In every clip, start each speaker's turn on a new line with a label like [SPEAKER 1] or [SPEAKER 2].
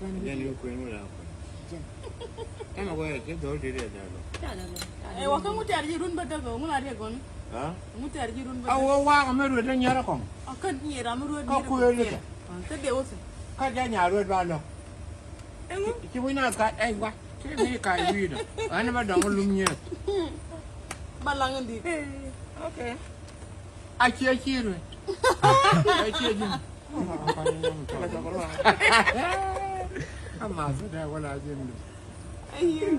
[SPEAKER 1] Then you couldn't without. I'm aware to go to the
[SPEAKER 2] Eh, waktu mu cari jirun betul kau, mu lari kau.
[SPEAKER 1] Huh?
[SPEAKER 2] Mu cari jirun betul.
[SPEAKER 1] Oh, wow, I'm a real Yaracom.
[SPEAKER 2] Akan ni ramu ruat
[SPEAKER 1] Kau kuih dia.
[SPEAKER 2] Tadi osi.
[SPEAKER 1] Kau jangan nyaru dulu.
[SPEAKER 2] Engu.
[SPEAKER 1] Cuma nak kat, wah, ni kai wira. Ane ba dong lumnya.
[SPEAKER 2] Balangan di. Okay.
[SPEAKER 1] Aci tu. Aci je. Ama sudah wala jen.
[SPEAKER 2] Iya.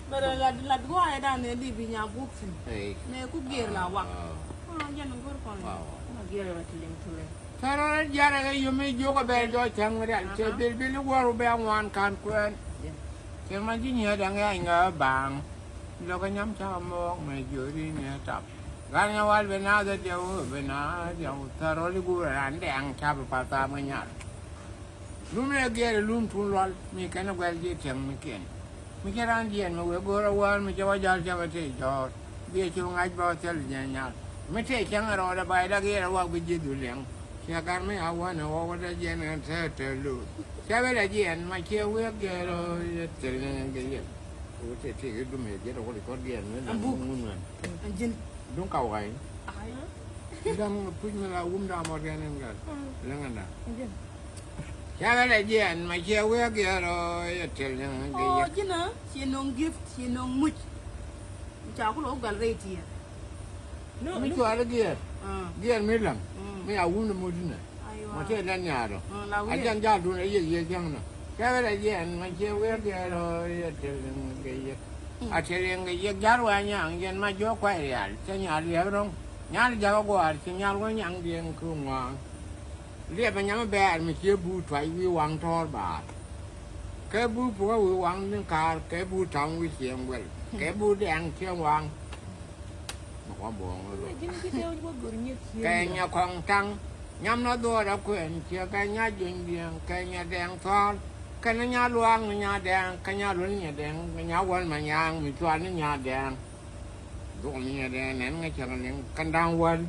[SPEAKER 2] Bara lad gua ada ne di binya buksin.
[SPEAKER 1] Hey.
[SPEAKER 2] Ne ku gear la wak. Jangan ngor kon. Gear wa tiling tulen.
[SPEAKER 1] Kalau jarak yang me juga berdo cangkir, bil gua rubah wan kan kuan. Yang macam ni ada enggak bang. Lo kan nyam camok majuri ni tap. Kan awal benar dah jauh. Taruh di gua ande ang cap patah menyar. Lum lagi ada lum tulal, ni kena gua je cang mungkin. Mungkin randian, gua awal macam wajar jawab jauh. Dia cuma ngaj bawa cel nyanyal. Macam cang ada bayar lagi ada wak biji dulu. Siapa kami awan awak ada jangan saya terlalu. Siapa lagi yang macam awak kalau terlalu gaya. Oh, cekik itu macam orang rekod dia ni. Ambunan.
[SPEAKER 2] Anjin.
[SPEAKER 1] Dong kau kan? Dong punya lah dah morgan enggak. Lengan dah.
[SPEAKER 2] Anjin.
[SPEAKER 1] Siapa lagi yang macam awak kalau terlalu gaya.
[SPEAKER 2] Oh, jina. Sienong gift, sienong much. Macam aku lo gallery dia.
[SPEAKER 1] Macam ada dia. Dia milam. Mai awun na modina. Macam nan nyaro. Ajan jadu na ye jang na. Siapa lagi yang macam awak kalau terlalu gaya. Akhirnya yang jaru hanya yang maju kuai real. Saya nyari orang nyari jaga gua, saya nyari orang yang dia kumang. Dia banyak bayar macam bu tuai wang tor bar. Kebu pua wang ni kar, kebu tang siang wel, kebu yang siang wang. Macam bohong tu. Kayaknya kong tang, nyam na dua dah kuen, kayaknya junjang, kayaknya deng tor. Kanya luang nya dang, kanya luang nya dang, kanya wan manyang, mituan nya dang. Dong nya dang, nen ngacang nen kandang wan,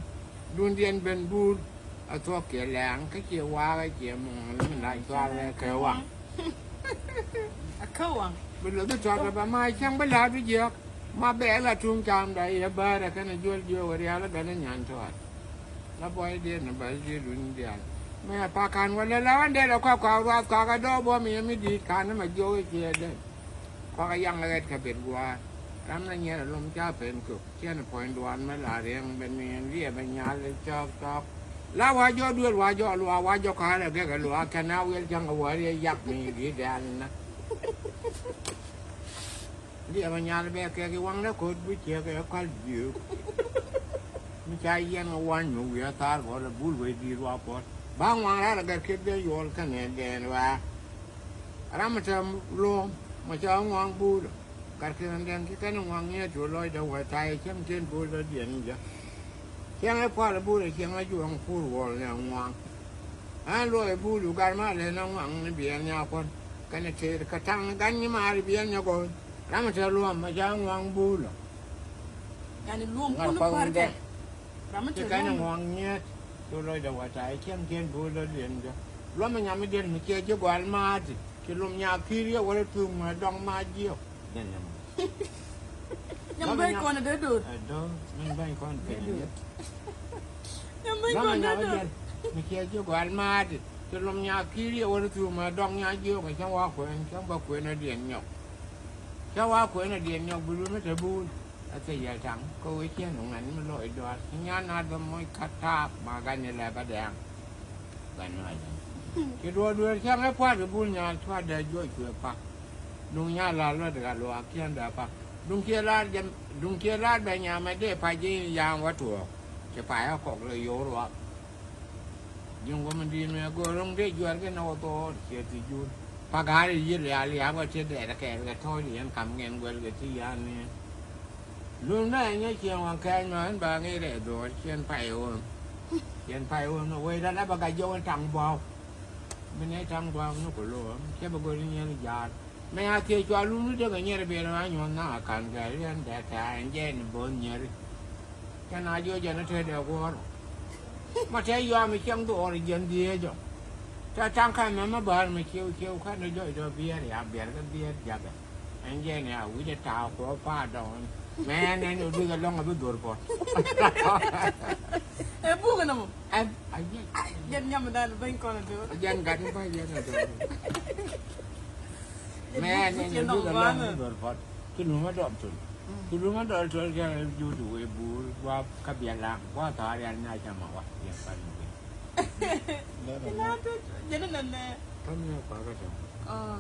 [SPEAKER 1] dundian ben bud, atau kelang, kecewa kecemang, menai soal kewang.
[SPEAKER 2] Kewang.
[SPEAKER 1] Belum tu soal apa macam belah tu je, ma bela tung jam dah ya bar, kena jual waria lah kena nyantuan. Lah boy dia nak baju dundian. แม่ปากันวันละวันเดียวเราครอบครัวรักกันดอกบัวมีไม่ดีกันนั่นมาโยกเจียเด้พอก็ยังอะไรกับเป็นวัวรำนั่นเนี่ยลมจ้าเป็นกุกเชี่ยนพอยดวนไม่ลาเรียงเป็นเมียนเรียเป็นยาเลยจอกแล้ววายอด้วยวายอลัววายอขาเลยแกก็ลัวแค่น้าเวลจังหัวเรียยักษ์มีดีแดนนะเรียเป็นยาเลยแกก็วังแล้วคนวิเชียก็คัดอยู่ไม่ใช่ยังวันอยู่เวียตาหัวแล้วบุญไว้ดีรัวปอดบางวันแล้วก็คิดได้ยอลกันเนี่ยเดนว่าเรามาทำรวมมาจะเอางวงบูดการคิดนั่นเองคิดกันงวงเนี่ยจุดลอยดาวใจเชื่อมเชื่อมบูดแล้วเดียนจ้ะเชื่อมให้พ่อแล้วบูดเลยเชื่อมให้อยู่ของผู้วอลเนี่ยงวงลอยบูดอยู่กันมาเลยน้องงวงเบียนเนี่ยคนกันเชื่อกระทั่งกันนี่มาเบียนเนี่ยคนเรามาจะรวมมาจะเอางวงบูด
[SPEAKER 2] การรวมคนละคนกันเรามาจะกัน
[SPEAKER 1] งวงเนี่ยจุดลอยดาวใจเชื่อมเชื่อมบูดแล้วเดียนจ้ะแล้วมันยังไม่เดียนมันเชื่อจะกวนมาสิคือลมยาคีเรียกว่าทุ่งมาดองมาเยี่ยวนั่นยัง
[SPEAKER 2] ไม่ก่อนเดือดดูด
[SPEAKER 1] มันไม่ก่อนเป็น
[SPEAKER 2] ยังไม่ก่อนเดือดดูด
[SPEAKER 1] ไม่เชื่อจะกวนมาสิคือลมยาคีเรียกว่าทุ่งมาดองยาเยี่ยวกับช่างว่าขวนช่างว่าขวนเดียนหยกช่างว่าขวนเดียนหยกบุรุษไม่จะบูนอาศัยยาจังก็วิเชียนของนั้นมันลอยดอดงานนาดมวยคัดทาบมากันนี่แหละประแดงกันหน่อยคิดว่าด้วยช่างให้พ่อจะบุญญาช่วยได้ด้วยช่วยปักลุงยาลาลดกันลัวเขียนได้ปักลุงเขียนลาดยังลุงเขียนลาดใบยาไม่ได้พายยางวัตถุจะไปเอาของเลยโยรวะยังว่ามันดีเนี่ยก็ลงได้ยวนกันเอาตัวเขียนติจูนปากกาได้ยืดเลยอาว่าเช็ดแดดแก่ก็ท้อยเหรียญคำเงินเวลกับที่ยานเนี่ยลุงได้เงี้ยเขียนวางแขนมาบางงี้แหละโดดเขียนไผ่โอนเขียนไผ่โอนเอาไว้แล้วปากกาโยนถังเบาไม่ได้ทำความนู้นก็รู้แค่บางคนเนี่ยยาไม่อาเที่ยวจอลุงนี่เด็กเนี่ยเบลล์มาอยู่หน้าการแก่เรื่องแต่แต่เย็นบนเนี่ยแค่นายโยจะนั่งเทเดียวกันมาใช้ยาไม่เชื่อมตัวอะไรยันดีจ้ะ ถ้าจ้างใครมาบ้านมาเคี้ยวข้าในย่อยตัวเบียร์เนี่ยเบียร์ก็เบียร์จับอันเย่เนี่ยวิจารณ์ขอป้าดอนแม่เนี่ยดูดูกันลองกับดูดปอด
[SPEAKER 2] bukan nama.
[SPEAKER 1] ไอ้เย่
[SPEAKER 2] Jangan yang medal bain kau tu.
[SPEAKER 1] ยันกันไปยันกันแม่เนี่ยดูกันลองกับดูดปอดคือรู้มาดอมสุดคือรู้มาดอมสุดแค่อยู่ดูไอ้บูว่าขับเบียร์ล้างว่าถอยยันน่าจะมาวะเบียร์ไป
[SPEAKER 2] Kenapa? Jangan nana.
[SPEAKER 1] ทำเนี่ยปากก็จะ
[SPEAKER 2] Oh.